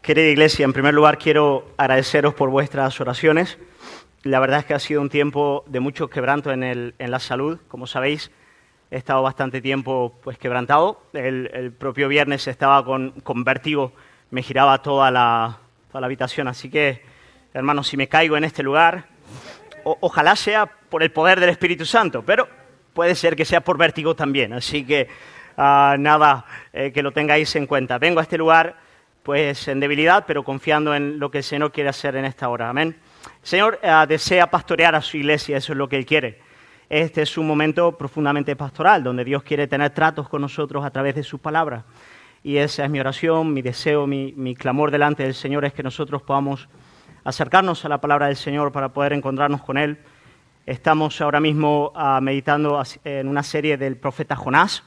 Querida iglesia, en primer lugar quiero agradeceros por vuestras oraciones. La verdad es que ha sido un tiempo de mucho quebranto en la salud. Como sabéis, he estado bastante tiempo quebrantado. El propio viernes estaba con vértigo, me giraba toda la habitación. Así que, hermanos, si me caigo en este lugar, ojalá sea por el poder del Espíritu Santo, pero puede ser que sea por vértigo también. Así que, que lo tengáis en cuenta. Vengo a este lugar pues en debilidad, pero confiando en lo que el Señor quiere hacer en esta hora. Amén. El Señor desea pastorear a su iglesia, eso es lo que Él quiere. Este es un momento profundamente pastoral, donde Dios quiere tener tratos con nosotros a través de sus palabras. Y esa es mi oración, mi deseo, mi clamor delante del Señor es que nosotros podamos acercarnos a la palabra del Señor para poder encontrarnos con Él. Estamos ahora mismo meditando en una serie del profeta Jonás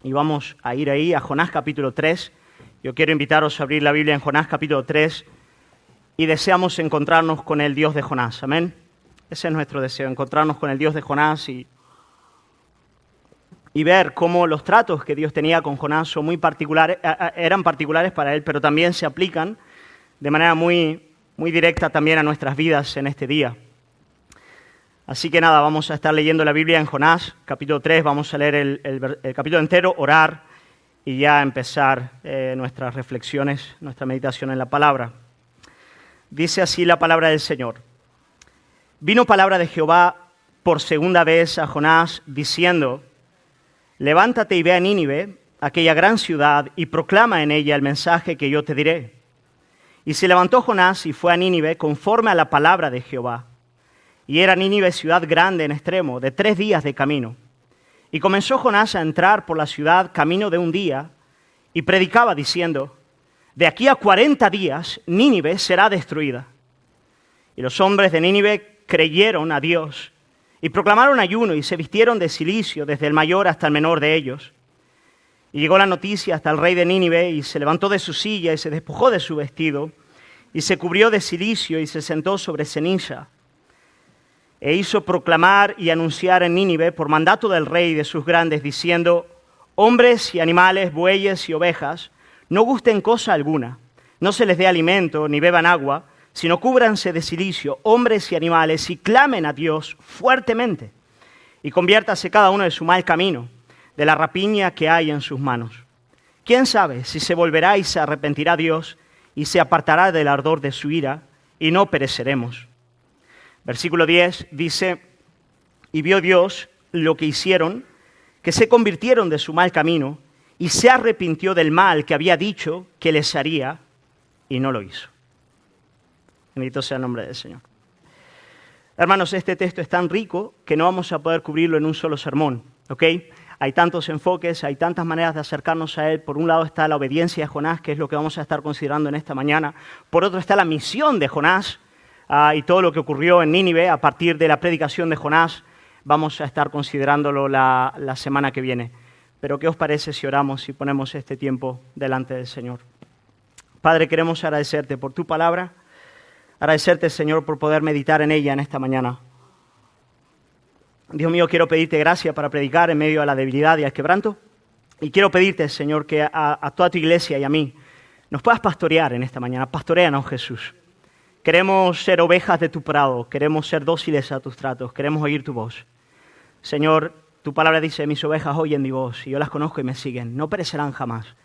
y vamos a ir ahí a Jonás capítulo 3. Yo quiero invitaros a abrir la Biblia en Jonás capítulo 3 y deseamos encontrarnos con el Dios de Jonás. Amén. Ese es nuestro deseo, encontrarnos con el Dios de Jonás y ver cómo los tratos que Dios tenía con Jonás son muy particulares, eran particulares para él, pero también se aplican de manera muy directa también a nuestras vidas en este día. Así que nada, vamos a estar leyendo la Biblia en Jonás capítulo 3, vamos a leer el capítulo entero, orar y ya empezar nuestras reflexiones, nuestra meditación en la palabra. Dice así la palabra del Señor. Vino palabra de Jehová por segunda vez a Jonás, diciendo: levántate y ve a Nínive, aquella gran ciudad, y proclama en ella el mensaje que yo te diré. Y se levantó Jonás y fue a Nínive conforme a la palabra de Jehová. Y era Nínive ciudad grande en extremo, de 3 días de camino. Y comenzó Jonás a entrar por la ciudad camino de un día, y predicaba diciendo: de aquí a 40 días Nínive será destruida. Y los hombres de Nínive creyeron a Dios, y proclamaron ayuno, y se vistieron de cilicio, desde el mayor hasta el menor de ellos. Y llegó la noticia hasta el rey de Nínive, y se levantó de su silla, y se despojó de su vestido, y se cubrió de cilicio, y se sentó sobre ceniza. E hizo proclamar y anunciar en Nínive por mandato del rey y de sus grandes, diciendo: hombres y animales, bueyes y ovejas, no gusten cosa alguna, no se les dé alimento ni beban agua, sino cúbranse de cilicio, hombres y animales, y clamen a Dios fuertemente, y conviértase cada uno de su mal camino, de la rapiña que hay en sus manos. ¿Quién sabe si se volverá y se arrepentirá Dios, y se apartará del ardor de su ira, y no pereceremos? Versículo 10 dice: y vio Dios lo que hicieron, que se convirtieron de su mal camino, y se arrepintió del mal que había dicho que les haría, y no lo hizo. Bendito sea el nombre del Señor. Hermanos, este texto es tan rico que no vamos a poder cubrirlo en un solo sermón, ¿ok? Hay tantos enfoques, hay tantas maneras de acercarnos a Él. Por un lado está la obediencia de Jonás, que es lo que vamos a estar considerando en esta mañana. Por otro está la misión de Jonás, y todo lo que ocurrió en Nínive a partir de la predicación de Jonás. Vamos a estar considerándolo la semana que viene. Pero ¿qué os parece si oramos y ponemos este tiempo delante del Señor? Padre, queremos agradecerte por tu palabra, agradecerte, Señor, por poder meditar en ella en esta mañana. Dios mío, quiero pedirte gracia para predicar en medio de la debilidad y al quebranto. Y quiero pedirte, Señor, que a toda tu iglesia y a mí nos puedas pastorear en esta mañana. Pastoréanos, Jesús. Queremos ser ovejas de tu prado, queremos ser dóciles a tus tratos, queremos oír tu voz. Señor, tu palabra dice: mis ovejas oyen mi voz, y yo las conozco y me siguen, no perecerán jamás.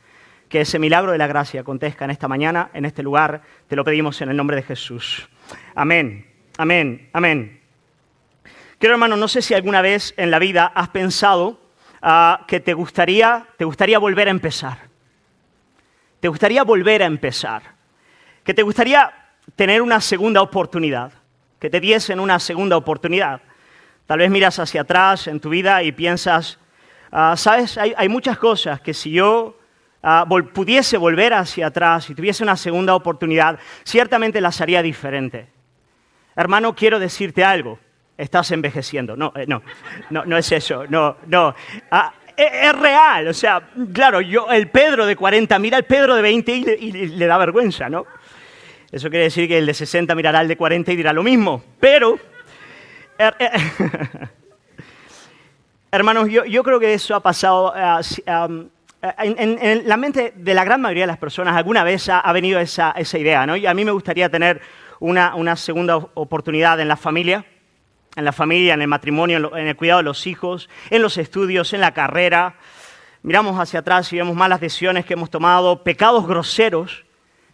Que ese milagro de la gracia acontezca en esta mañana, en este lugar, te lo pedimos en el nombre de Jesús. Amén, amén, amén. Querido hermano, no sé si alguna vez en la vida has pensado que te gustaría volver a empezar. Te gustaría volver a empezar. Que te gustaría tener una segunda oportunidad, que te diesen una segunda oportunidad. Tal vez miras hacia atrás en tu vida y piensas, ¿sabes? Hay muchas cosas que si yo pudiese volver hacia atrás y tuviese una segunda oportunidad, ciertamente las haría diferente. Hermano, quiero decirte algo. Estás envejeciendo. No es eso. No. Es real. O sea, claro, el Pedro de 40 mira al Pedro de 20 y le da vergüenza, ¿no? Eso quiere decir que el de 60 mirará al de 40 y dirá lo mismo. Pero, hermanos, yo creo que eso ha pasado en la mente de la gran mayoría de las personas alguna vez ha venido esa idea, ¿no? Y a mí me gustaría tener una segunda oportunidad en la familia, en el matrimonio, en el cuidado de los hijos, en los estudios, en la carrera. Miramos hacia atrás y vemos malas decisiones que hemos tomado, pecados groseros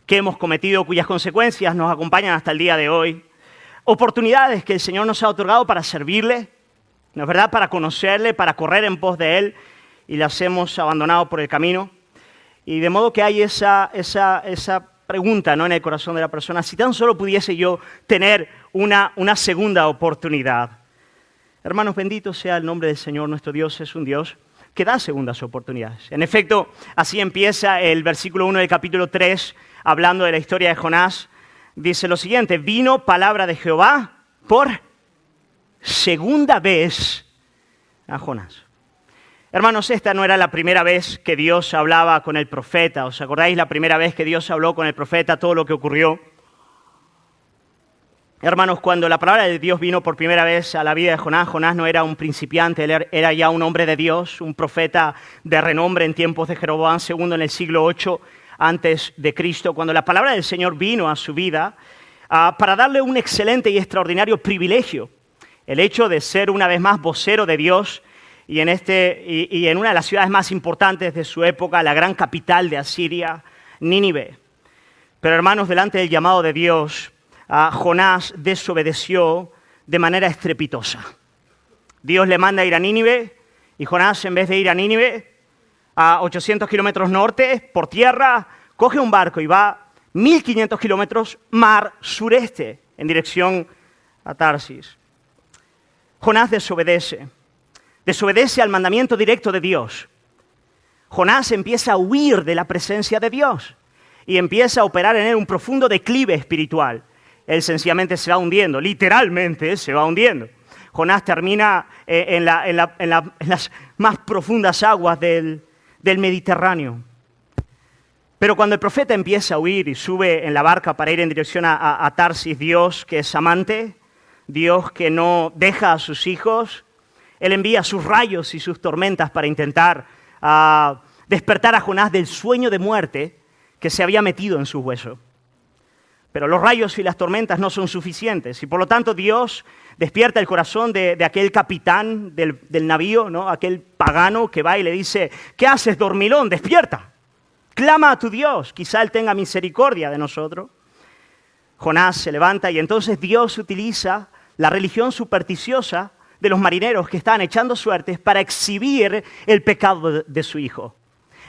que hemos cometido, cuyas consecuencias nos acompañan hasta el día de hoy, oportunidades que el Señor nos ha otorgado para servirle, ¿no es verdad?, para conocerle, para correr en pos de Él, y las hemos abandonado por el camino. Y de modo que hay esa pregunta, ¿no?, en el corazón de la persona: si tan solo pudiese yo tener una segunda oportunidad. Hermanos, bendito sea el nombre del Señor. Nuestro Dios es un Dios que da segundas oportunidades. En efecto, así empieza el versículo 1 del capítulo 3, hablando de la historia de Jonás. Dice lo siguiente: vino palabra de Jehová por segunda vez a Jonás. Hermanos, esta no era la primera vez que Dios hablaba con el profeta. ¿Os acordáis la primera vez que Dios habló con el profeta, todo lo que ocurrió? Hermanos, cuando la palabra de Dios vino por primera vez a la vida de Jonás, Jonás no era un principiante, él era ya un hombre de Dios, un profeta de renombre en tiempos de Jeroboam II en el siglo 8 antes de Cristo, cuando la palabra del Señor vino a su vida para darle un excelente y extraordinario privilegio, el hecho de ser una vez más vocero de Dios y en una de las ciudades más importantes de su época, la gran capital de Asiria, Nínive. Pero hermanos, delante del llamado de Dios, Jonás desobedeció de manera estrepitosa. Dios le manda a ir a Nínive y Jonás, en vez de ir a Nínive, a 800 kilómetros norte, por tierra, coge un barco y va 1.500 kilómetros mar sureste en dirección a Tarsis. Jonás desobedece al mandamiento directo de Dios. Jonás empieza a huir de la presencia de Dios y empieza a operar en él un profundo declive espiritual. Él sencillamente se va hundiendo, literalmente se va hundiendo. Jonás termina en las más profundas aguas del Mediterráneo. Pero cuando el profeta empieza a huir y sube en la barca para ir en dirección a Tarsis, Dios, que es amante, Dios que no deja a sus hijos, Él envía sus rayos y sus tormentas para intentar despertar a Jonás del sueño de muerte que se había metido en sus huesos. Pero los rayos y las tormentas no son suficientes y por lo tanto Dios despierta el corazón de aquel capitán del navío, ¿no?, aquel pagano que va y le dice: ¿qué haces, dormilón? Despierta, clama a tu Dios, quizá Él tenga misericordia de nosotros. Jonás se levanta y entonces Dios utiliza la religión supersticiosa de los marineros que estaban echando suertes para exhibir el pecado de su hijo.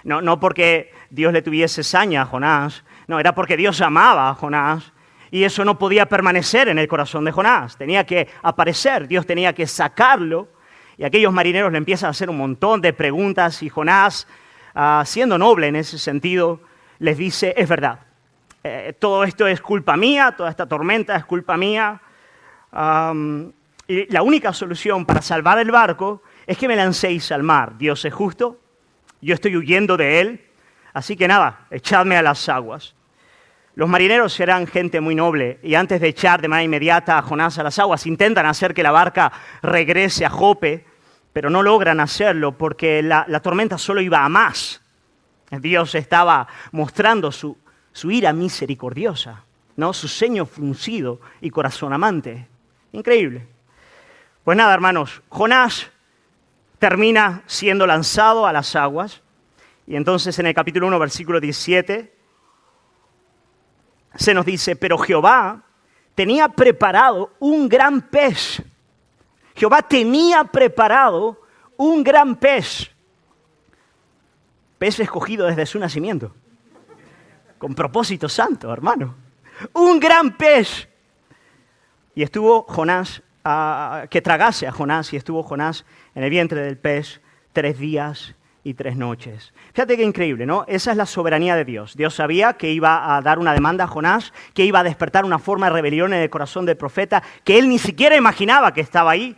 No porque Dios le tuviese saña a Jonás, no, era porque Dios amaba a Jonás y eso no podía permanecer en el corazón de Jonás. Tenía que aparecer, Dios tenía que sacarlo y aquellos marineros le empiezan a hacer un montón de preguntas y Jonás, siendo noble en ese sentido, les dice: es verdad, todo esto es culpa mía, toda esta tormenta es culpa mía. Y la única solución para salvar el barco es que me lancéis al mar. Dios es justo, yo estoy huyendo de Él, así que nada, echadme a las aguas. Los marineros eran gente muy noble y antes de echar de manera inmediata a Jonás a las aguas, intentan hacer que la barca regrese a Jope, pero no logran hacerlo porque la tormenta solo iba a más. Dios estaba mostrando su ira misericordiosa, ¿no?, su ceño fruncido y corazón amante. Increíble. Pues nada, hermanos, Jonás termina siendo lanzado a las aguas y entonces en el capítulo 1, versículo 17, se nos dice: pero Jehová tenía preparado un gran pez. Jehová tenía preparado un gran pez. Pez escogido desde su nacimiento, con propósito santo, hermano. Un gran pez. Y estuvo Jonás, que tragase a Jonás, y estuvo Jonás en el vientre del pez 3 días y 3 noches. Fíjate qué increíble, ¿no? Esa es la soberanía de Dios. Dios sabía que iba a dar una demanda a Jonás, que iba a despertar una forma de rebelión en el corazón del profeta, que él ni siquiera imaginaba que estaba ahí.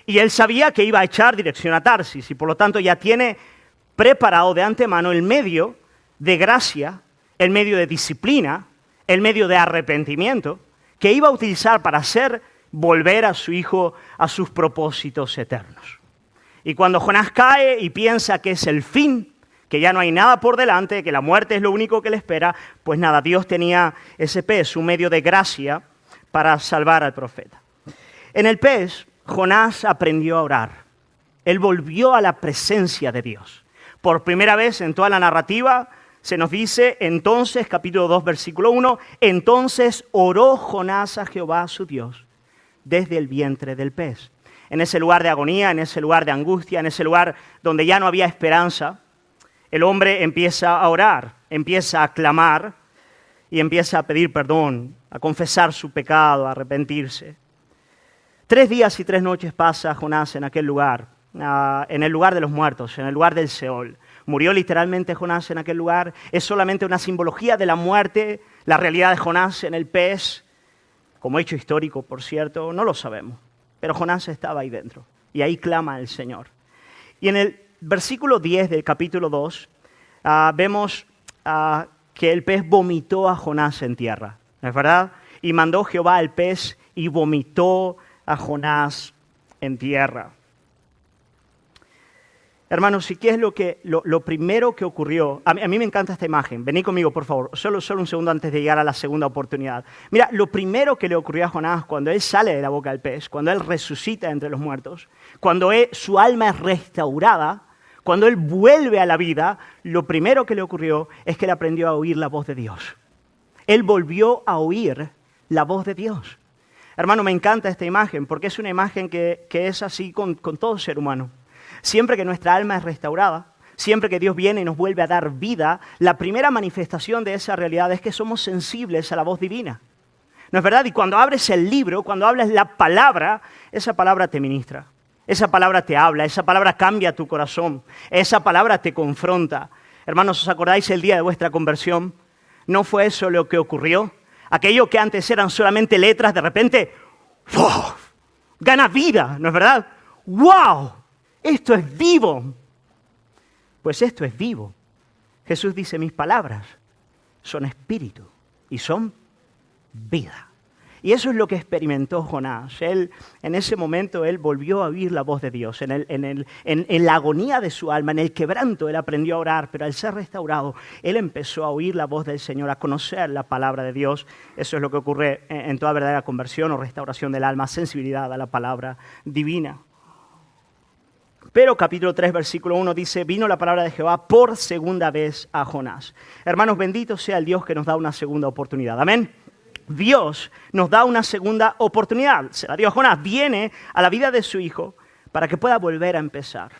Y él sabía que iba a echar dirección a Tarsis, y por lo tanto ya tiene preparado de antemano el medio de gracia, el medio de disciplina, el medio de arrepentimiento, que iba a utilizar para hacer volver a su hijo a sus propósitos eternos. Y cuando Jonás cae y piensa que es el fin, que ya no hay nada por delante, que la muerte es lo único que le espera, pues nada, Dios tenía ese pez, un medio de gracia para salvar al profeta. En el pez, Jonás aprendió a orar. Él volvió a la presencia de Dios. Por primera vez en toda la narrativa se nos dice, entonces, capítulo 2, versículo 1, entonces oró Jonás a Jehová su Dios desde el vientre del pez. En ese lugar de agonía, en ese lugar de angustia, en ese lugar donde ya no había esperanza, el hombre empieza a orar, empieza a clamar y empieza a pedir perdón, a confesar su pecado, a arrepentirse. 3 días y 3 noches pasa Jonás en aquel lugar, en el lugar de los muertos, en el lugar del Seol. ¿Murió literalmente Jonás en aquel lugar? ¿Es solamente una simbología de la muerte, la realidad de Jonás en el pez? Como hecho histórico, por cierto, no lo sabemos. Pero Jonás estaba ahí dentro y ahí clama al Señor. Y en el versículo 10 del capítulo 2 vemos que el pez vomitó a Jonás en tierra, ¿no es verdad? Y mandó Jehová al pez y vomitó a Jonás en tierra. Hermanos, ¿y qué es lo primero que ocurrió? A mí me encanta esta imagen. Vení conmigo, por favor. Solo un segundo antes de llegar a la segunda oportunidad. Mira, lo primero que le ocurrió a Jonás cuando él sale de la boca del pez, cuando él resucita entre los muertos, cuando su alma es restaurada, cuando él vuelve a la vida, lo primero que le ocurrió es que él aprendió a oír la voz de Dios. Él volvió a oír la voz de Dios. Hermano, me encanta esta imagen porque es una imagen que es así con todo ser humano. Siempre que nuestra alma es restaurada, siempre que Dios viene y nos vuelve a dar vida, la primera manifestación de esa realidad es que somos sensibles a la voz divina. ¿No es verdad? Y cuando abres el libro, cuando hablas la palabra, esa palabra te ministra. Esa palabra te habla, esa palabra cambia tu corazón, esa palabra te confronta. Hermanos, ¿os acordáis el día de vuestra conversión? ¿No fue eso lo que ocurrió? Aquello que antes eran solamente letras, de repente, ¡wow! Gana vida, ¿no es verdad? ¡Wow! Esto es vivo. Pues esto es vivo. Jesús dice, mis palabras son espíritu y son vida. Y eso es lo que experimentó Jonás. En ese momento, él volvió a oír la voz de Dios. En la agonía de su alma, en el quebranto, él aprendió a orar, pero al ser restaurado, él empezó a oír la voz del Señor, a conocer la palabra de Dios. Eso es lo que ocurre en toda verdadera conversión o restauración del alma, sensibilidad a la palabra divina. Pero capítulo 3, versículo 1 dice, vino la palabra de Jehová por segunda vez a Jonás. Hermanos, bendito sea el Dios que nos da una segunda oportunidad. Amén. Dios nos da una segunda oportunidad. Se la dio a Jonás. Viene a la vida de su hijo para que pueda volver a empezar.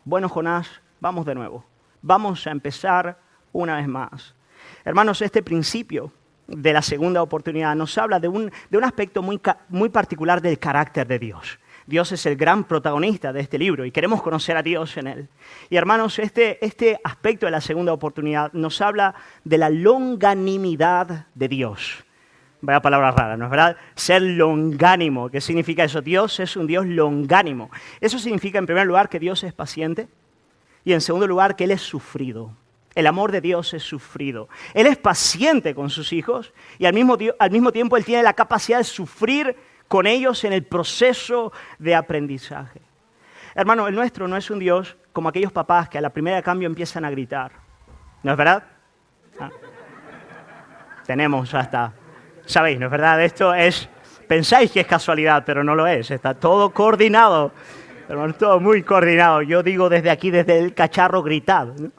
Bueno, Jonás, vamos de nuevo. Vamos a empezar una vez más. Hermanos, este principio de la segunda oportunidad nos habla de un aspecto muy particular del carácter de Dios. Dios es el gran protagonista de este libro y queremos conocer a Dios en él. Y hermanos, este aspecto de la segunda oportunidad nos habla de la longanimidad de Dios. Vaya palabra rara, ¿no es verdad? Ser longánimo. ¿Qué significa eso? Dios es un Dios longánimo. Eso significa, en primer lugar, que Dios es paciente y, en segundo lugar, que Él es sufrido. El amor de Dios es sufrido. Él es paciente con sus hijos y al mismo tiempo Él tiene la capacidad de sufrir con ellos en el proceso de aprendizaje. Hermano, el nuestro no es un Dios como aquellos papás que a la primera de cambio empiezan a gritar. ¿No es verdad? Tenemos hasta... Sabéis, ¿no es verdad? Esto es... Pensáis que es casualidad, pero no lo es. Está todo coordinado. Hermano, todo muy coordinado. Yo digo desde aquí, desde el cacharro, gritad, ¿no?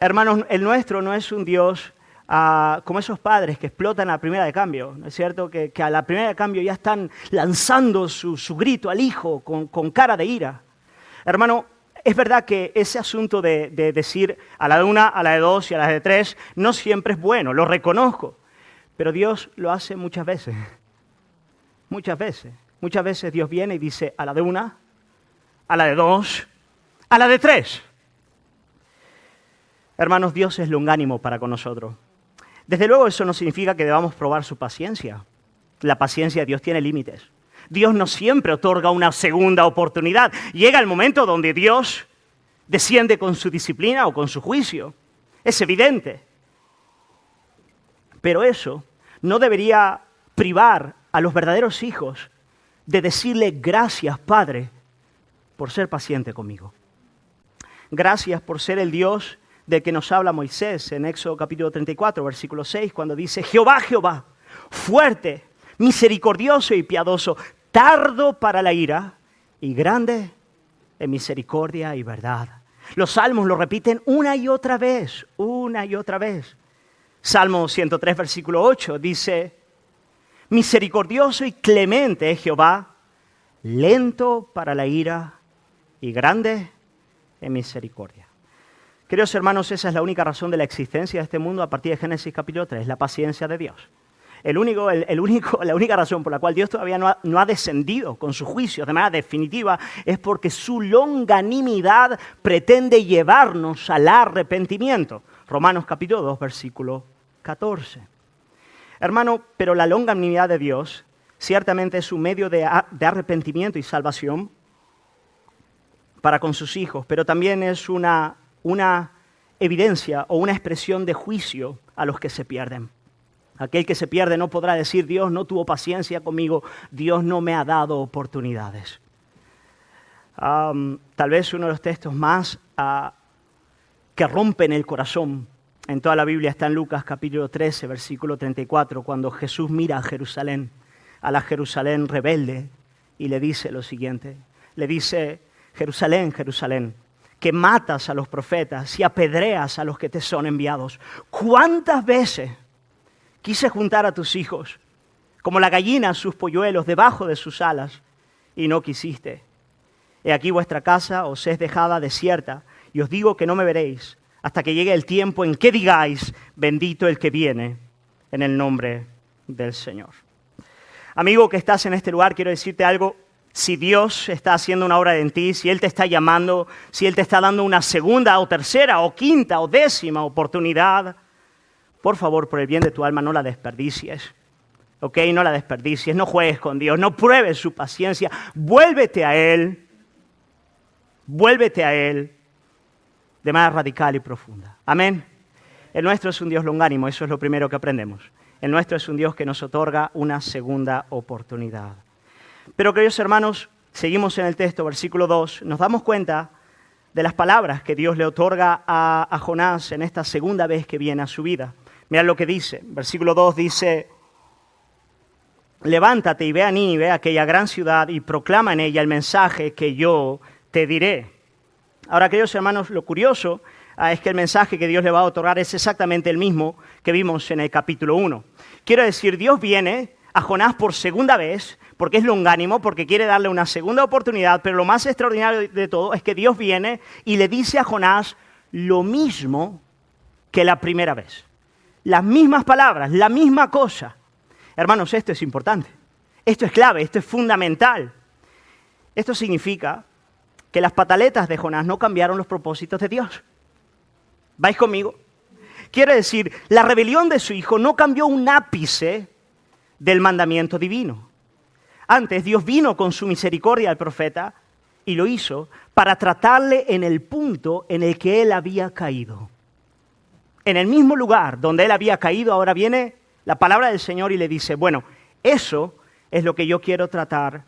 Hermanos, el nuestro no es un Dios... como esos padres que explotan a la primera de cambio, ¿no es cierto? Que a la primera de cambio ya están lanzando su grito al hijo con cara de ira. Hermano, es verdad que ese asunto de decir a la de una, a la de dos y a la de tres no siempre es bueno, lo reconozco, pero Dios lo hace muchas veces. Muchas veces. Muchas veces Dios viene y dice a la de una, a la de dos, a la de tres. Hermanos, Dios es longánimo para con nosotros. Desde luego eso no significa que debamos probar su paciencia. La paciencia de Dios tiene límites. Dios no siempre otorga una segunda oportunidad. Llega el momento donde Dios desciende con su disciplina o con su juicio. Es evidente. Pero eso no debería privar a los verdaderos hijos de decirle gracias, Padre, por ser paciente conmigo. Gracias por ser el Dios del que nos habla Moisés en Éxodo capítulo 34, versículo 6, cuando dice, Jehová, Jehová, fuerte, misericordioso y piadoso, tardo para la ira y grande en misericordia y verdad. Los salmos lo repiten una y otra vez, una y otra vez. Salmo 103, versículo 8 dice, misericordioso y clemente es Jehová, lento para la ira y grande en misericordia. Queridos hermanos, esa es la única razón de la existencia de este mundo a partir de Génesis capítulo 3, la paciencia de Dios. La única razón por la cual Dios todavía no ha descendido con su juicio de manera definitiva es porque su longanimidad pretende llevarnos al arrepentimiento. Romanos capítulo 2, versículo 14. Hermano, pero la longanimidad de Dios ciertamente es un medio de arrepentimiento y salvación para con sus hijos, pero también es una evidencia o una expresión de juicio a los que se pierden. Aquel que se pierde no podrá decir, Dios no tuvo paciencia conmigo, Dios no me ha dado oportunidades. Tal vez uno de los textos más que rompen el corazón en toda la Biblia está en Lucas capítulo 13, versículo 34, cuando Jesús mira a la Jerusalén rebelde, y le dice lo siguiente. Le dice, Jerusalén, Jerusalén, que matas a los profetas y apedreas a los que te son enviados. ¿Cuántas veces quise juntar a tus hijos, como la gallina a sus polluelos, debajo de sus alas, y no quisiste? He aquí vuestra casa os es dejada desierta, y os digo que no me veréis, hasta que llegue el tiempo en que digáis, bendito el que viene en el nombre del Señor. Amigo que estás en este lugar, quiero decirte algo. Si Dios está haciendo una obra en ti, si Él te está llamando, si Él te está dando una segunda o tercera o quinta o décima oportunidad, por favor, por el bien de tu alma, no la desperdicies. ¿Ok? No la desperdicies, no juegues con Dios, no pruebes su paciencia. Vuélvete a Él de manera radical y profunda. Amén. El nuestro es un Dios longánimo, eso es lo primero que aprendemos. El nuestro es un Dios que nos otorga una segunda oportunidad. Pero, queridos hermanos, seguimos en el texto, versículo 2, nos damos cuenta de las palabras que Dios le otorga a Jonás en esta segunda vez que viene a su vida. Mirad lo que dice, versículo 2 dice, levántate y ve a Nínive, aquella gran ciudad, y proclama en ella el mensaje que yo te diré. Ahora, queridos hermanos, lo curioso es que el mensaje que Dios le va a otorgar es exactamente el mismo que vimos en el capítulo 1. Quiero decir, Dios viene a Jonás por segunda vez, porque es longánimo, porque quiere darle una segunda oportunidad, pero lo más extraordinario de todo es que Dios viene y le dice a Jonás lo mismo que la primera vez. Las mismas palabras, la misma cosa. Hermanos, esto es importante. Esto es clave, esto es fundamental. Esto significa que las pataletas de Jonás no cambiaron los propósitos de Dios. ¿Vais conmigo? Quiere decir, la rebelión de su hijo no cambió un ápice del mandamiento divino. Antes, Dios vino con su misericordia al profeta y lo hizo para tratarle en el punto en el que él había caído. En el mismo lugar donde él había caído, ahora viene la palabra del Señor y le dice, bueno, eso es lo que yo quiero tratar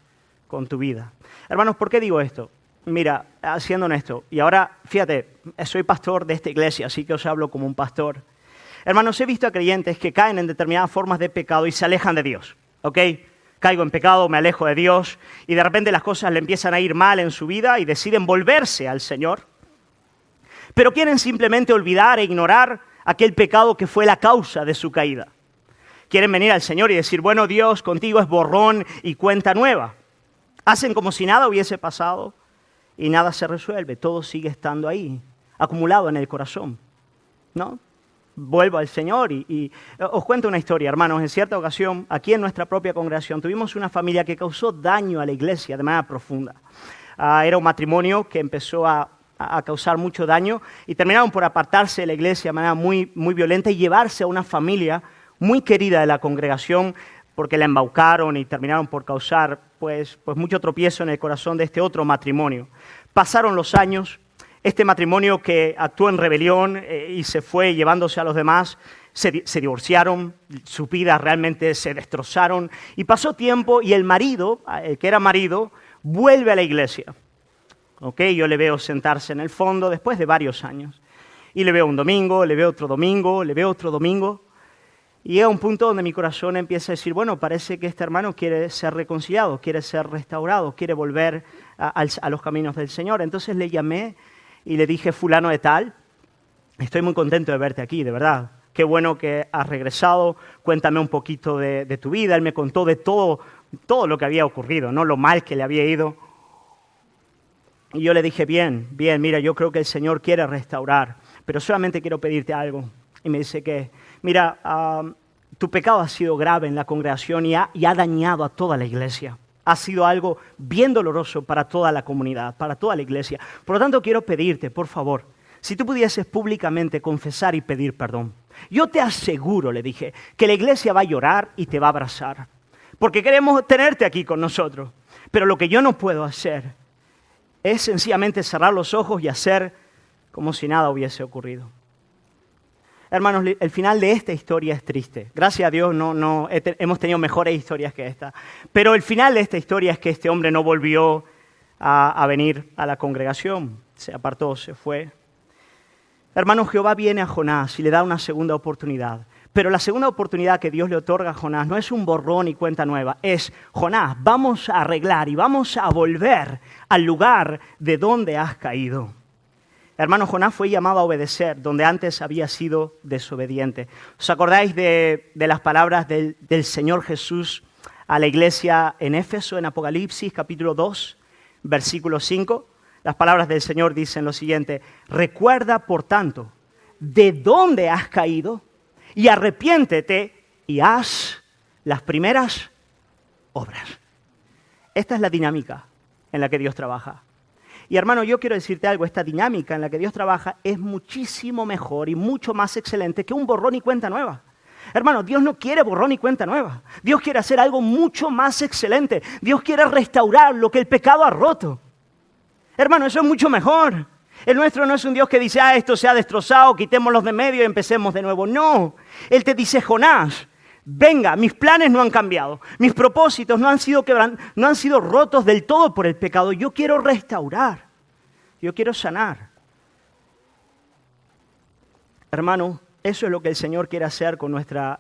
con tu vida. Hermanos, ¿por qué digo esto? Mira, siendo honesto, y ahora, fíjate, soy pastor de esta iglesia, así que os hablo como un pastor. Hermanos, he visto a creyentes que caen en determinadas formas de pecado y se alejan de Dios, ¿ok? Caigo en pecado, me alejo de Dios, y de repente las cosas le empiezan a ir mal en su vida y deciden volverse al Señor. Pero quieren simplemente olvidar e ignorar aquel pecado que fue la causa de su caída. Quieren venir al Señor y decir, bueno, Dios, contigo es borrón y cuenta nueva. Hacen como si nada hubiese pasado y nada se resuelve. Todo sigue estando ahí, acumulado en el corazón, ¿no? Vuelvo al Señor y os cuento una historia, hermanos. En cierta ocasión, aquí en nuestra propia congregación, tuvimos una familia que causó daño a la iglesia de manera profunda. Era un matrimonio que empezó a causar mucho daño y terminaron por apartarse de la iglesia de manera muy, muy violenta y llevarse a una familia muy querida de la congregación porque la embaucaron y terminaron por causar pues mucho tropiezo en el corazón de este otro matrimonio. Pasaron los años, este matrimonio que actuó en rebelión y se fue llevándose a los demás, se divorciaron, sus vidas realmente se destrozaron y pasó tiempo y el marido, el que era marido, vuelve a la iglesia. ¿ok? Yo le veo sentarse en el fondo después de varios años. Y le veo un domingo, le veo otro domingo, le veo otro domingo. Y llega un punto donde mi corazón empieza a decir, bueno, parece que este hermano quiere ser reconciliado, quiere ser restaurado, quiere volver a los caminos del Señor. Entonces le llamé y le dije, fulano de tal, estoy muy contento de verte aquí, de verdad. Qué bueno que has regresado, cuéntame un poquito de tu vida. Él me contó de todo lo que había ocurrido, ¿no? Lo mal que le había ido. Y yo le dije, bien, mira, yo creo que el Señor quiere restaurar, pero solamente quiero pedirte algo. Y me dice que, mira, tu pecado ha sido grave en la congregación y ha dañado a toda la iglesia. Ha sido algo bien doloroso para toda la comunidad, para toda la iglesia. Por lo tanto, quiero pedirte, por favor, si tú pudieses públicamente confesar y pedir perdón. Yo te aseguro, le dije, que la iglesia va a llorar y te va a abrazar. Porque queremos tenerte aquí con nosotros. Pero lo que yo no puedo hacer es sencillamente cerrar los ojos y hacer como si nada hubiese ocurrido. Hermanos, el final de esta historia es triste. Gracias a Dios hemos tenido mejores historias que esta. Pero el final de esta historia es que este hombre no volvió a venir a la congregación. Se apartó, se fue. Hermanos, Jehová viene a Jonás y le da una segunda oportunidad. Pero la segunda oportunidad que Dios le otorga a Jonás no es un borrón y cuenta nueva. Es, Jonás, vamos a arreglar y vamos a volver al lugar de donde has caído. Hermano, Jonás fue llamado a obedecer donde antes había sido desobediente. ¿Os acordáis de las palabras del Señor Jesús a la iglesia en Éfeso, en Apocalipsis, capítulo 2, versículo 5? Las palabras del Señor dicen lo siguiente: recuerda, por tanto, de dónde has caído y arrepiéntete y haz las primeras obras. Esta es la dinámica en la que Dios trabaja. Y hermano, yo quiero decirte algo, esta dinámica en la que Dios trabaja es muchísimo mejor y mucho más excelente que un borrón y cuenta nueva. Hermano, Dios no quiere borrón y cuenta nueva. Dios quiere hacer algo mucho más excelente. Dios quiere restaurar lo que el pecado ha roto. Hermano, eso es mucho mejor. El nuestro no es un Dios que dice, esto se ha destrozado, quitémoslos de medio y empecemos de nuevo. No, Él te dice, Jonás, venga, mis planes no han cambiado, mis propósitos no han sido rotos del todo por el pecado. Yo quiero restaurar, yo quiero sanar. Hermano, eso es lo que el Señor quiere hacer con nuestras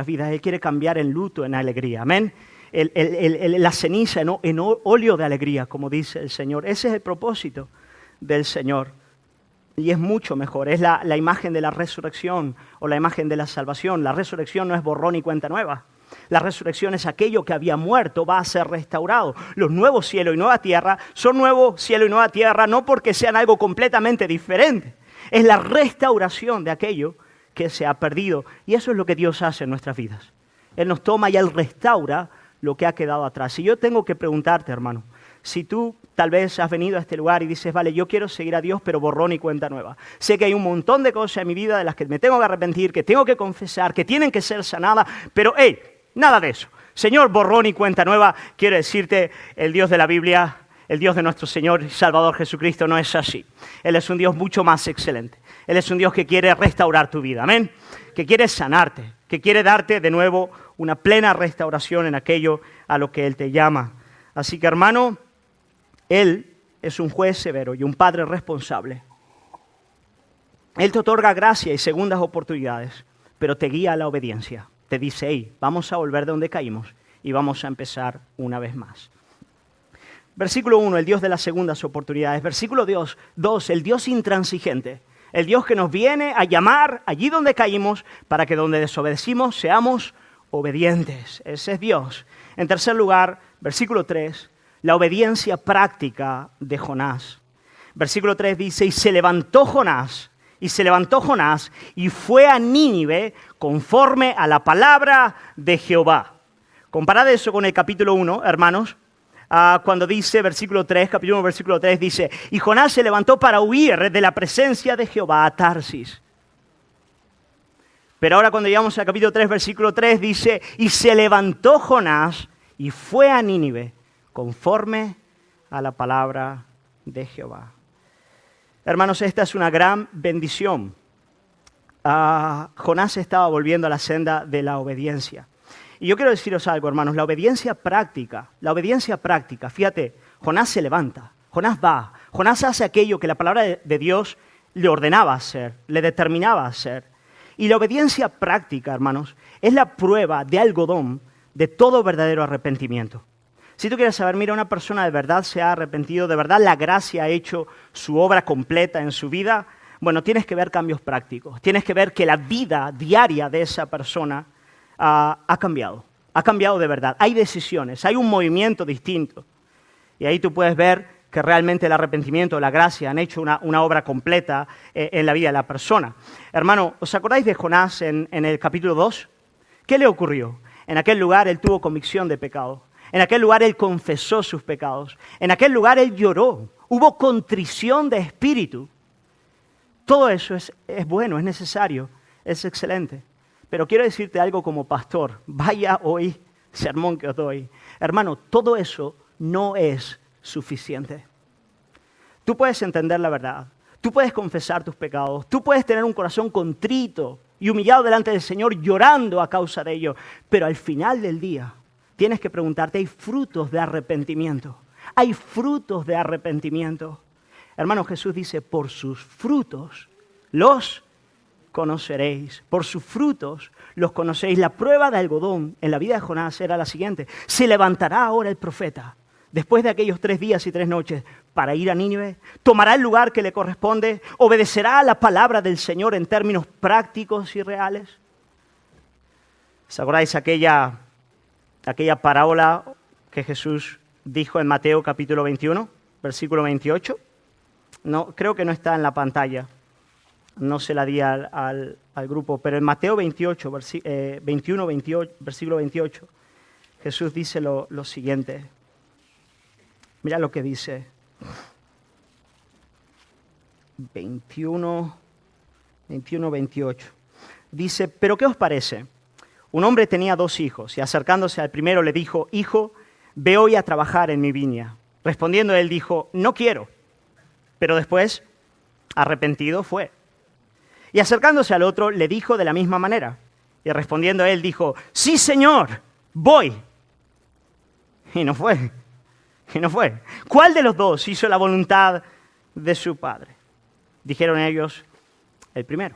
vidas. Él quiere cambiar el luto en alegría, amén. La ceniza en óleo de alegría, como dice el Señor. Ese es el propósito del Señor. Y es mucho mejor, es la imagen de la resurrección o la imagen de la salvación. La resurrección no es borrón y cuenta nueva. La resurrección es aquello que había muerto, va a ser restaurado. Los nuevos cielos y nueva tierra son nuevo cielo y nueva tierra no porque sean algo completamente diferente. Es la restauración de aquello que se ha perdido. Y eso es lo que Dios hace en nuestras vidas. Él nos toma y Él restaura lo que ha quedado atrás. Y yo tengo que preguntarte, hermano, si tú tal vez has venido a este lugar y dices, vale, yo quiero seguir a Dios, pero borrón y cuenta nueva. Sé que hay un montón de cosas en mi vida de las que me tengo que arrepentir, que tengo que confesar, que tienen que ser sanadas, pero nada de eso. Señor, borrón y cuenta nueva, quiero decirte, el Dios de la Biblia, el Dios de nuestro Señor y Salvador Jesucristo no es así. Él es un Dios mucho más excelente. Él es un Dios que quiere restaurar tu vida, amén. Que quiere sanarte, que quiere darte de nuevo una plena restauración en aquello a lo que Él te llama. Así que, hermano, Él es un juez severo y un padre responsable. Él te otorga gracia y segundas oportunidades, pero te guía a la obediencia. Te dice, vamos a volver de donde caímos y vamos a empezar una vez más. Versículo 1, el Dios de las segundas oportunidades. Versículo 2, el Dios intransigente. El Dios que nos viene a llamar allí donde caímos para que donde desobedecimos seamos obedientes. Ese es Dios. En tercer lugar, versículo 3, la obediencia práctica de Jonás. Versículo 3 dice, y se levantó Jonás y fue a Nínive conforme a la palabra de Jehová. Comparad eso con el capítulo 1, hermanos, cuando dice, versículo 3, capítulo 1, versículo 3, dice, y Jonás se levantó para huir de la presencia de Jehová a Tarsis. Pero ahora cuando llegamos al capítulo 3, versículo 3, dice, y se levantó Jonás y fue a Nínive conforme a la palabra de Jehová. Hermanos, esta es una gran bendición. Jonás estaba volviendo a la senda de la obediencia. Y yo quiero deciros algo, hermanos, la obediencia práctica, fíjate, Jonás se levanta, Jonás va, Jonás hace aquello que la palabra de Dios le ordenaba hacer, le determinaba hacer. Y la obediencia práctica, hermanos, es la prueba de algodón de todo verdadero arrepentimiento. Si tú quieres saber, mira, una persona de verdad se ha arrepentido, de verdad la gracia ha hecho su obra completa en su vida, bueno, tienes que ver cambios prácticos, tienes que ver que la vida diaria de esa persona ha cambiado de verdad. Hay decisiones, hay un movimiento distinto. Y ahí tú puedes ver que realmente el arrepentimiento, la gracia han hecho una obra completa en la vida de la persona. Hermano, ¿os acordáis de Jonás en el capítulo 2? ¿Qué le ocurrió? En aquel lugar él tuvo convicción de pecado. En aquel lugar él confesó sus pecados. En aquel lugar él lloró. Hubo contrición de espíritu. Todo eso es bueno, es necesario, es excelente. Pero quiero decirte algo como pastor. Vaya hoy sermón que os doy. Hermano, todo eso no es suficiente. Tú puedes entender la verdad, tú puedes confesar tus pecados, tú puedes tener un corazón contrito y humillado delante del Señor llorando a causa de ello, pero al final del día tienes que preguntarte, ¿hay frutos de arrepentimiento? ¿Hay frutos de arrepentimiento? Hermano, Jesús dice, por sus frutos los conoceréis, por sus frutos los conoceréis. La prueba de algodón en la vida de Jonás era la siguiente: se levantará ahora el profeta después de aquellos 3 días y 3 noches, para ir a Nínive, tomará el lugar que le corresponde, obedecerá a la palabra del Señor en términos prácticos y reales. ¿Os acordáis aquella parábola que Jesús dijo en Mateo capítulo 21, versículo 28? No, creo que no está en la pantalla, no se la di al grupo, pero en Mateo 28, 21, 28, versículo 28, Jesús dice lo siguiente. Mira lo que dice. 21, 28. Dice, ¿pero qué os parece? Un hombre tenía 2 hijos y acercándose al primero le dijo, hijo, ve hoy a trabajar en mi viña. Respondiendo él dijo, no quiero. Pero después, arrepentido fue. Y acercándose al otro le dijo de la misma manera. Y respondiendo él dijo, sí, Señor, voy. Y no fue. ¿Cuál de los 2 hizo la voluntad de su padre? Dijeron ellos, el primero.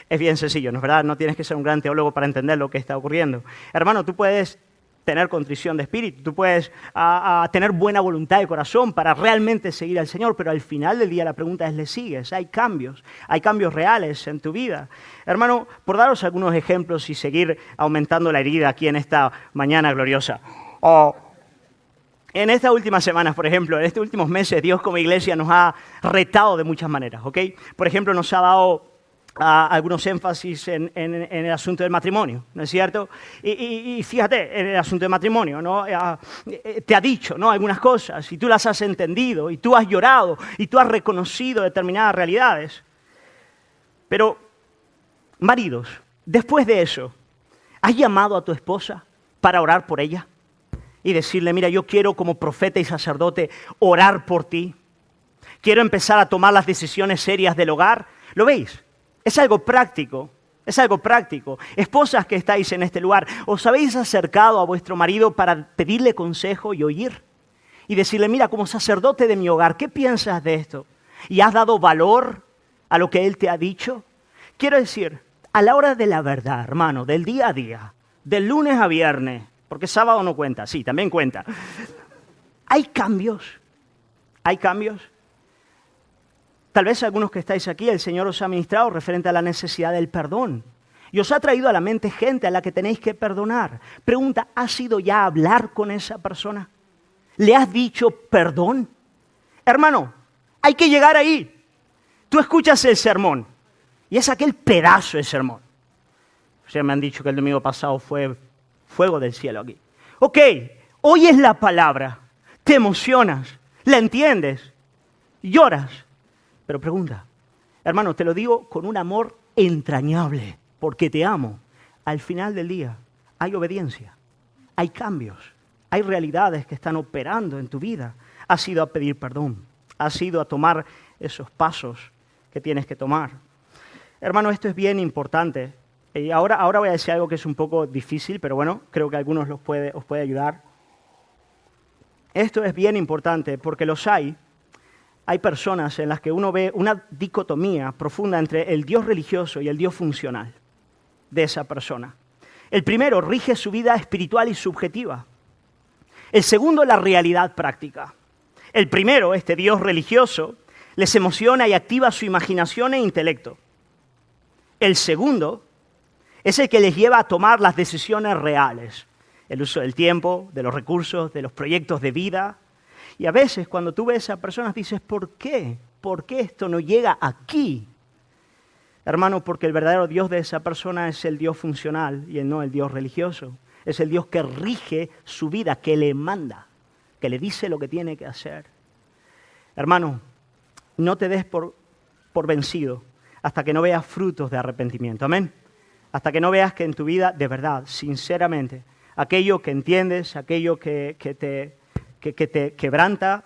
Es bien sencillo, ¿no es verdad? No tienes que ser un gran teólogo para entender lo que está ocurriendo. Hermano, tú puedes tener contrición de espíritu, tú puedes tener buena voluntad de corazón para realmente seguir al Señor, pero al final del día la pregunta es, ¿le sigues? Hay cambios reales en tu vida. Hermano, por daros algunos ejemplos y seguir aumentando la herida aquí en esta mañana gloriosa. En estas últimas semanas, por ejemplo, en estos últimos meses, Dios como iglesia nos ha retado de muchas maneras, ¿ok? Por ejemplo, nos ha dado algunos énfasis en el asunto del matrimonio, ¿no es cierto? Y fíjate, en el asunto del matrimonio, ¿no? Te ha dicho, ¿no?, algunas cosas y tú las has entendido y tú has llorado y tú has reconocido determinadas realidades. Pero, maridos, después de eso, ¿has llamado a tu esposa para orar por ella? Y decirle, mira, yo quiero como profeta y sacerdote orar por ti. Quiero empezar a tomar las decisiones serias del hogar. ¿Lo veis? Es algo práctico, es algo práctico. Esposas que estáis en este lugar, ¿os habéis acercado a vuestro marido para pedirle consejo y oír? Y decirle, mira, como sacerdote de mi hogar, ¿qué piensas de esto? ¿Y has dado valor a lo que él te ha dicho? Quiero decir, a la hora de la verdad, hermano, del día a día, del lunes a viernes, porque sábado no cuenta, sí, también cuenta. Hay cambios. Tal vez algunos que estáis aquí, el Señor os ha ministrado referente a la necesidad del perdón. Y os ha traído a la mente gente a la que tenéis que perdonar. Pregunta, ¿has ido ya a hablar con esa persona? ¿Le has dicho perdón? Hermano, hay que llegar ahí. Tú escuchas el sermón y es aquel pedazo de sermón. O sea, me han dicho que el domingo pasado fue fuego del cielo aquí. Ok, oyes la palabra, te emocionas, la entiendes, lloras. Pero pregunta, hermano, te lo digo con un amor entrañable, porque te amo. Al final del día hay obediencia, hay cambios, hay realidades que están operando en tu vida. Has ido a pedir perdón, has ido a tomar esos pasos que tienes que tomar. Hermano, esto es bien importante. Y ahora voy a decir algo que es un poco difícil, pero bueno, creo que a algunos os puede ayudar. Esto es bien importante porque hay personas en las que uno ve una dicotomía profunda entre el Dios religioso y el Dios funcional de esa persona. El primero rige su vida espiritual y subjetiva. El segundo, la realidad práctica. El primero, este Dios religioso, les emociona y activa su imaginación e intelecto. El segundo es el que les lleva a tomar las decisiones reales. El uso del tiempo, de los recursos, de los proyectos de vida. Y a veces cuando tú ves a personas dices, ¿por qué? ¿Por qué esto no llega aquí? Hermano, porque el verdadero Dios de esa persona es el Dios funcional y no el Dios religioso. Es el Dios que rige su vida, que le manda, que le dice lo que tiene que hacer. Hermano, no te des por vencido hasta que no veas frutos de arrepentimiento. Amén. Hasta que no veas que en tu vida, de verdad, sinceramente, aquello que entiendes, aquello que te quebranta,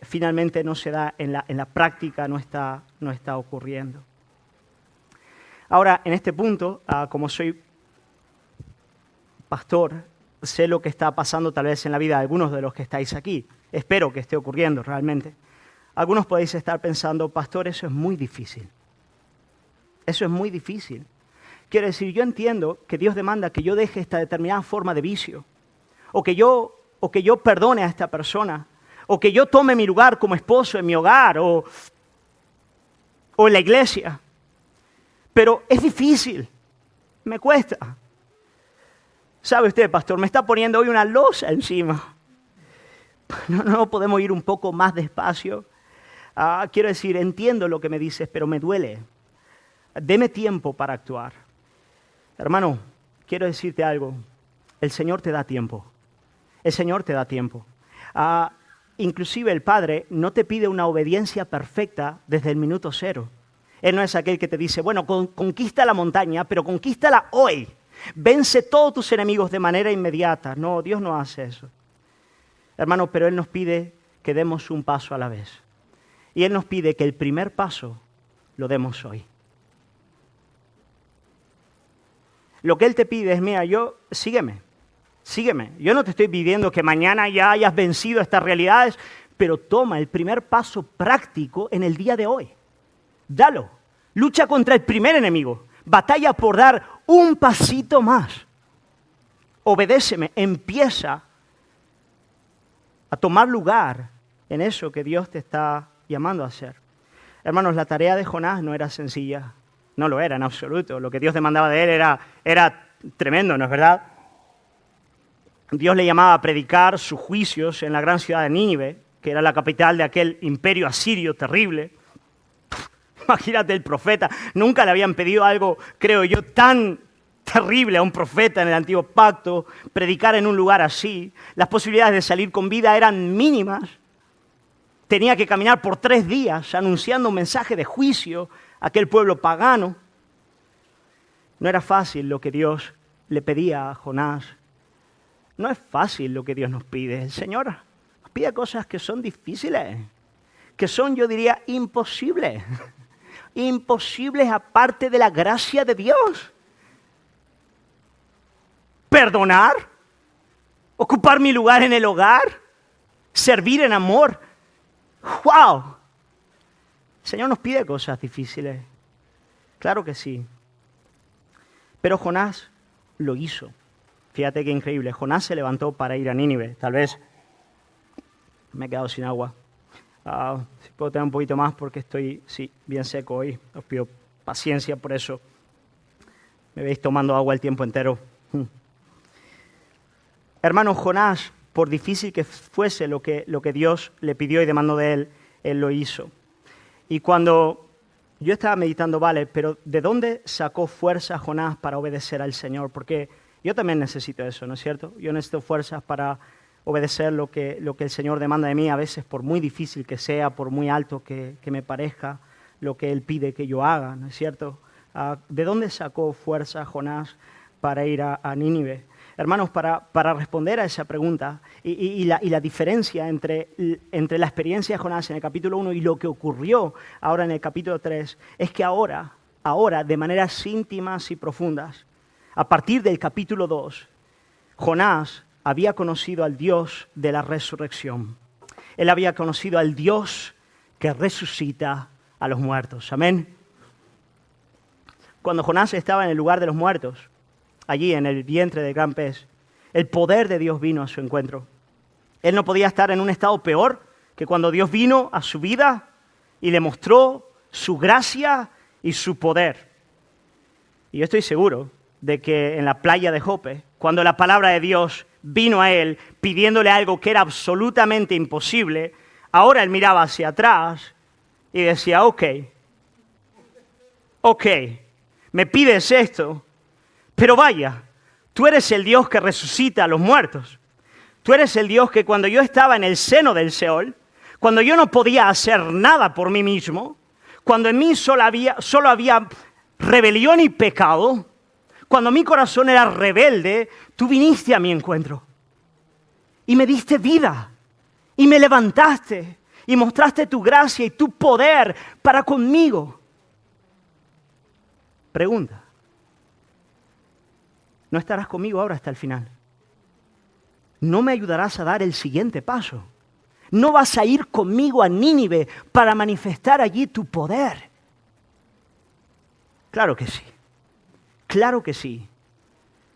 finalmente no se da en la práctica, no está ocurriendo. Ahora, en este punto, como soy pastor, sé lo que está pasando tal vez en la vida de algunos de los que estáis aquí. Espero que esté ocurriendo realmente. Algunos podéis estar pensando, pastor, eso es muy difícil. Eso es muy difícil. Quiero decir, yo entiendo que Dios demanda que yo deje esta determinada forma de vicio, o que yo perdone a esta persona, o que yo tome mi lugar como esposo en mi hogar, o en la iglesia. Pero es difícil, me cuesta. ¿Sabe usted, pastor? Me está poniendo hoy una losa encima. No podemos ir un poco más despacio. Quiero decir, entiendo lo que me dices, pero me duele. Deme tiempo para actuar. Hermano, quiero decirte algo. El Señor te da tiempo. El Señor te da tiempo. Inclusive el Padre no te pide una obediencia perfecta desde el minuto cero. Él no es aquel que te dice, bueno, conquista la montaña, pero conquístala hoy. Vence todos tus enemigos de manera inmediata. No, Dios no hace eso. Hermano, pero Él nos pide que demos un paso a la vez. Y Él nos pide que el primer paso lo demos hoy. Lo que Él te pide es, mira, sígueme. Yo no te estoy pidiendo que mañana ya hayas vencido estas realidades, pero toma el primer paso práctico en el día de hoy. Dalo. Lucha contra el primer enemigo. Batalla por dar un pasito más. Obedéceme. Empieza a tomar lugar en eso que Dios te está llamando a hacer. Hermanos, la tarea de Jonás no era sencilla. No lo era en absoluto. Lo que Dios demandaba de él era tremendo, ¿no es verdad? Dios le llamaba a predicar sus juicios en la gran ciudad de Nínive, que era la capital de aquel imperio asirio terrible. Imagínate el profeta. Nunca le habían pedido algo, creo yo, tan terrible a un profeta en el antiguo pacto, predicar en un lugar así. Las posibilidades de salir con vida eran mínimas. Tenía que caminar por 3 días anunciando un mensaje de juicio a aquel pueblo pagano. No era fácil lo que Dios le pedía a Jonás. No es fácil lo que Dios nos pide. El Señor nos pide cosas que son difíciles, que son, yo diría, imposibles. Imposibles aparte de la gracia de Dios. Perdonar, ocupar mi lugar en el hogar, servir en amor. ¡Wow! El Señor nos pide cosas difíciles. Claro que sí. Pero Jonás lo hizo. Fíjate qué increíble. Jonás se levantó para ir a Nínive. Tal vez me he quedado sin agua. Si puedo tener un poquito más porque estoy bien seco hoy. Os pido paciencia por eso. Me veis tomando agua el tiempo entero. Hermano, Jonás, por difícil que fuese lo que Dios le pidió y demandó de él, él lo hizo. Y cuando yo estaba meditando, vale, pero ¿de dónde sacó fuerza Jonás para obedecer al Señor? Porque yo también necesito eso, ¿no es cierto? Yo necesito fuerzas para obedecer lo que el Señor demanda de mí, a veces por muy difícil que sea, por muy alto que me parezca lo que Él pide que yo haga, ¿no es cierto? ¿De dónde sacó fuerza Jonás para ir a Nínive? Hermanos, para responder a esa pregunta y la diferencia entre la experiencia de Jonás en el capítulo 1 y lo que ocurrió ahora en el capítulo 3, es que ahora, de maneras íntimas y profundas, a partir del capítulo 2, Jonás había conocido al Dios de la resurrección. Él había conocido al Dios que resucita a los muertos. Amén. Cuando Jonás estaba en el lugar de los muertos, allí en el vientre del gran pez, el poder de Dios vino a su encuentro. Él no podía estar en un estado peor que cuando Dios vino a su vida y le mostró su gracia y su poder. Y yo estoy seguro de que en la playa de Jope, cuando la palabra de Dios vino a él pidiéndole algo que era absolutamente imposible, ahora él miraba hacia atrás y decía, ok, me pides esto, pero vaya, tú eres el Dios que resucita a los muertos. Tú eres el Dios que cuando yo estaba en el seno del Seol, cuando yo no podía hacer nada por mí mismo, cuando en mí solo había rebelión y pecado, cuando mi corazón era rebelde, tú viniste a mi encuentro y me diste vida y me levantaste y mostraste tu gracia y tu poder para conmigo. Pregunta, ¿no estarás conmigo ahora hasta el final? ¿No me ayudarás a dar el siguiente paso? ¿No vas a ir conmigo a Nínive para manifestar allí tu poder? Claro que sí. Claro que sí.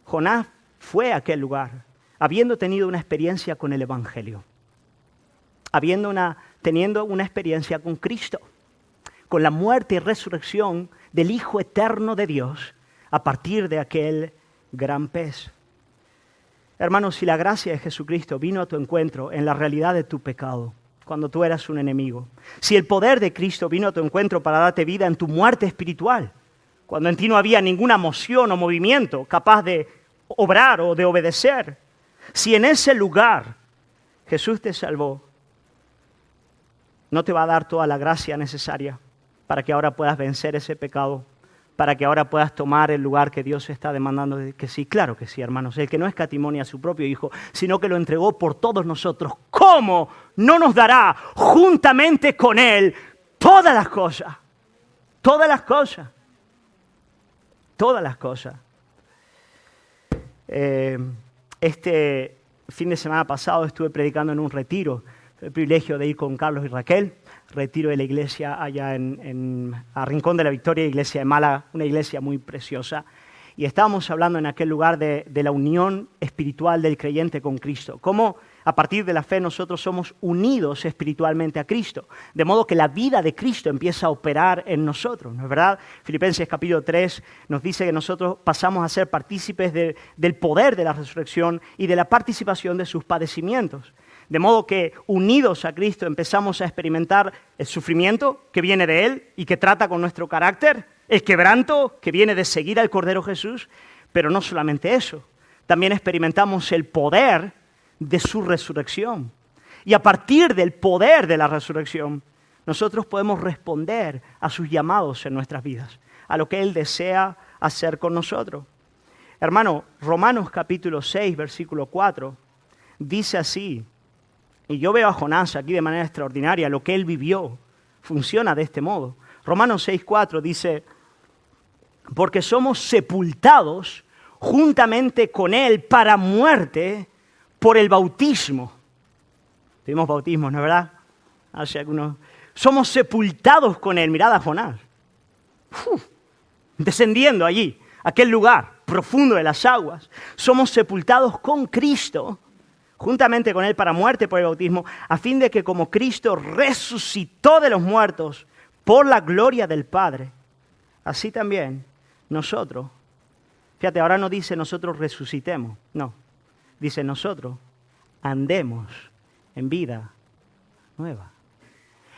Jonás fue a aquel lugar habiendo tenido una experiencia con el Evangelio, teniendo una experiencia con Cristo, con la muerte y resurrección del Hijo eterno de Dios a partir de aquel gran pez. Hermanos, si la gracia de Jesucristo vino a tu encuentro en la realidad de tu pecado, cuando tú eras un enemigo, si el poder de Cristo vino a tu encuentro para darte vida en tu muerte espiritual, cuando en ti no había ninguna emoción o movimiento capaz de obrar o de obedecer, si en ese lugar Jesús te salvó, ¿no te va a dar toda la gracia necesaria para que ahora puedas vencer ese pecado? Para que ahora puedas tomar el lugar que Dios está demandando de que sí. Claro que sí, hermanos. El que no escatimó a su propio Hijo, sino que lo entregó por todos nosotros, ¿cómo no nos dará juntamente con Él todas las cosas? Todas las cosas. Todas las cosas. Este fin de semana pasado estuve predicando en un retiro. Tuve el privilegio de ir con Carlos y Raquel. Retiro de la iglesia allá a Rincón de la Victoria, iglesia de Málaga, una iglesia muy preciosa. Y estábamos hablando en aquel lugar de la unión espiritual del creyente con Cristo. Cómo a partir de la fe nosotros somos unidos espiritualmente a Cristo. De modo que la vida de Cristo empieza a operar en nosotros, ¿no es verdad? Filipenses capítulo 3 nos dice que nosotros pasamos a ser partícipes del poder de la resurrección y de la participación de sus padecimientos. De modo que unidos a Cristo empezamos a experimentar el sufrimiento que viene de Él y que trata con nuestro carácter, el quebranto que viene de seguir al Cordero Jesús, pero no solamente eso, también experimentamos el poder de su resurrección. Y a partir del poder de la resurrección, nosotros podemos responder a sus llamados en nuestras vidas, a lo que Él desea hacer con nosotros. Hermano, Romanos capítulo 6, versículo 4, dice así. Y yo veo a Jonás aquí de manera extraordinaria, lo que él vivió funciona de este modo. Romanos 6:4 dice, porque somos sepultados juntamente con él para muerte por el bautismo. Tuvimos bautismos, ¿no es verdad? Hace algunos. Somos sepultados con él, mirad a Jonás. Descendiendo allí, aquel lugar profundo de las aguas. Somos sepultados con Cristo juntamente con Él para muerte por el bautismo, a fin de que como Cristo resucitó de los muertos por la gloria del Padre, así también nosotros, fíjate, ahora no dice nosotros resucitemos, no, dice nosotros andemos en vida nueva.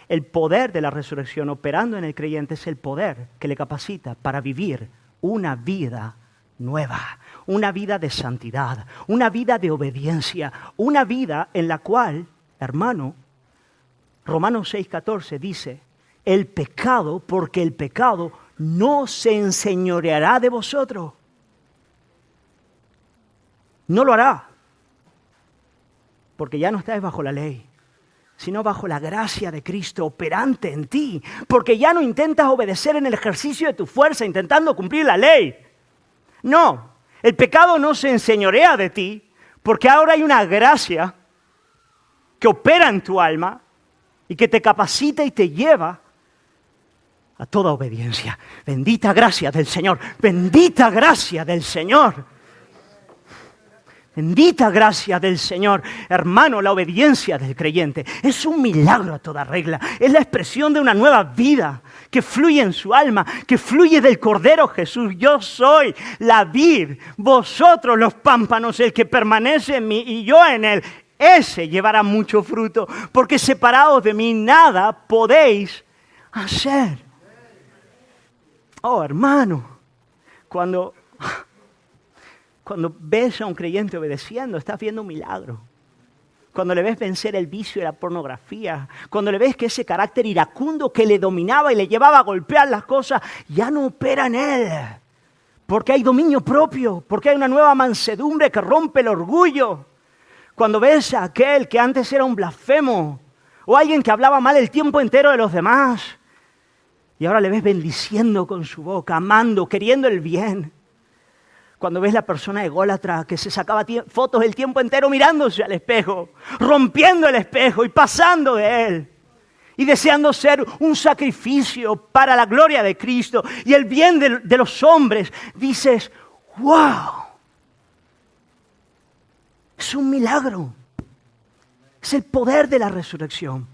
El poder de la resurrección operando en el creyente es el poder que le capacita para vivir una vida nueva, una vida de santidad, una vida de obediencia, una vida en la cual, hermano, Romanos 6:14 dice, el pecado, porque el pecado no se enseñoreará de vosotros. No lo hará, porque ya no estáis bajo la ley, sino bajo la gracia de Cristo operante en ti, porque ya no intentas obedecer en el ejercicio de tu fuerza, intentando cumplir la ley. No, el pecado no se enseñorea de ti, Porque ahora hay una gracia que opera en tu alma y que te capacita y te lleva a toda obediencia. Bendita gracia del Señor, bendita gracia del Señor. Bendita gracia del Señor. Hermano, la obediencia del creyente es un milagro a toda regla. Es la expresión de una nueva vida que fluye en su alma, que fluye del Cordero Jesús. Yo soy la vid, vosotros los pámpanos, el que permanece en mí y yo en él. Ese llevará mucho fruto, porque separados de mí nada podéis hacer. Oh, hermano, cuando ves a un creyente obedeciendo, estás viendo un milagro. Cuando le ves vencer el vicio de la pornografía, cuando le ves que ese carácter iracundo que le dominaba y le llevaba a golpear las cosas, ya no opera en él. Porque hay dominio propio, porque hay una nueva mansedumbre que rompe el orgullo. Cuando ves a aquel que antes era un blasfemo, o alguien que hablaba mal el tiempo entero de los demás, y ahora le ves bendiciendo con su boca, amando, queriendo el bien. Cuando ves la persona ególatra que se sacaba fotos el tiempo entero mirándose al espejo, rompiendo el espejo y pasando de él, y deseando ser un sacrificio para la gloria de Cristo y el bien de los hombres, dices, ¡wow! Es un milagro. Es el poder de la resurrección.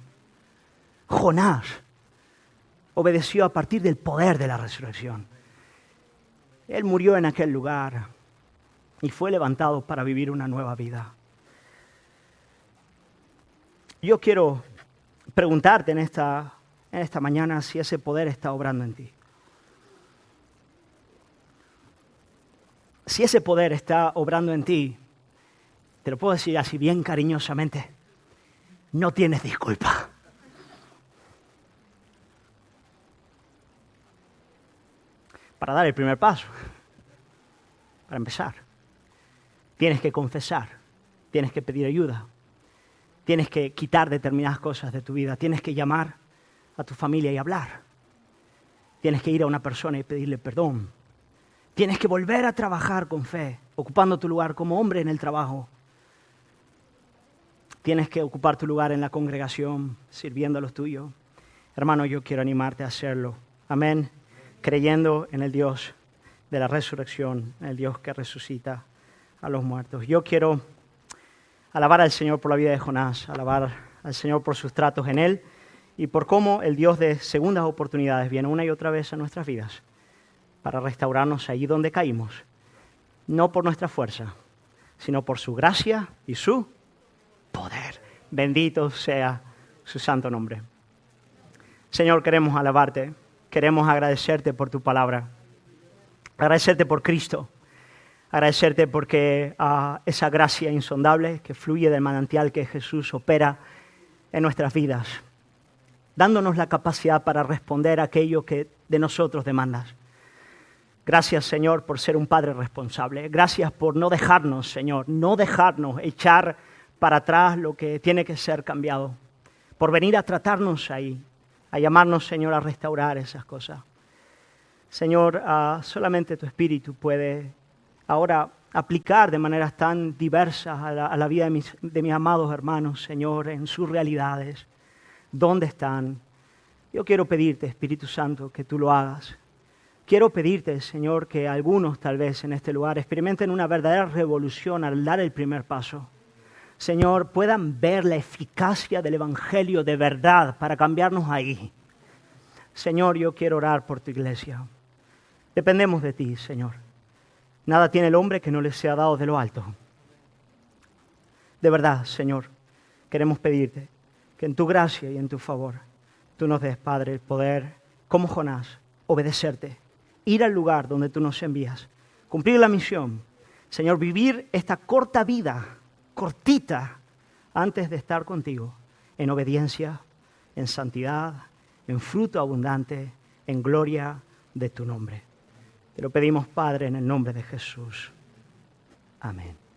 Jonás obedeció a partir del poder de la resurrección. Él murió en aquel lugar y fue levantado para vivir una nueva vida. Yo quiero preguntarte en esta mañana si ese poder está obrando en ti. Si ese poder está obrando en ti, te lo puedo decir así bien cariñosamente, no tienes disculpa. Para dar el primer paso, para empezar, tienes que confesar, tienes que pedir ayuda, tienes que quitar determinadas cosas de tu vida, tienes que llamar a tu familia y hablar, tienes que ir a una persona y pedirle perdón, tienes que volver a trabajar con fe, ocupando tu lugar como hombre en el trabajo, tienes que ocupar tu lugar en la congregación, sirviendo a los tuyos. Hermano, yo quiero animarte a hacerlo. Amén. Creyendo en el Dios de la resurrección, en el Dios que resucita a los muertos. Yo quiero alabar al Señor por la vida de Jonás, alabar al Señor por sus tratos en él y por cómo el Dios de segundas oportunidades viene una y otra vez a nuestras vidas para restaurarnos allí donde caímos, no por nuestra fuerza, sino por su gracia y su poder. Bendito sea su santo nombre. Señor, queremos alabarte. Queremos agradecerte por tu palabra, agradecerte por Cristo, agradecerte porque esa gracia insondable que fluye del manantial que Jesús opera en nuestras vidas, dándonos la capacidad para responder a aquello que de nosotros demandas. Gracias, Señor, por ser un Padre responsable. Gracias por no dejarnos, Señor, no dejarnos echar para atrás lo que tiene que ser cambiado, por venir a tratarnos ahí, a llamarnos, Señor, a restaurar esas cosas. Señor, solamente tu Espíritu puede ahora aplicar de maneras tan diversas a la vida de mis amados hermanos, Señor, en sus realidades. ¿Dónde están? Yo quiero pedirte, Espíritu Santo, que tú lo hagas. Quiero pedirte, Señor, que algunos tal vez en este lugar experimenten una verdadera revolución al dar el primer paso. Señor, puedan ver la eficacia del Evangelio de verdad para cambiarnos ahí. Señor, yo quiero orar por tu iglesia. Dependemos de ti, Señor. Nada tiene el hombre que no le sea dado de lo alto. De verdad, Señor, queremos pedirte que en tu gracia y en tu favor tú nos des, Padre, el poder, como Jonás, obedecerte, ir al lugar donde tú nos envías, cumplir la misión. Señor, vivir esta corta vida, cortita, antes de estar contigo, en obediencia, en santidad, en fruto abundante, en gloria de tu nombre. Te lo pedimos, Padre, en el nombre de Jesús. Amén.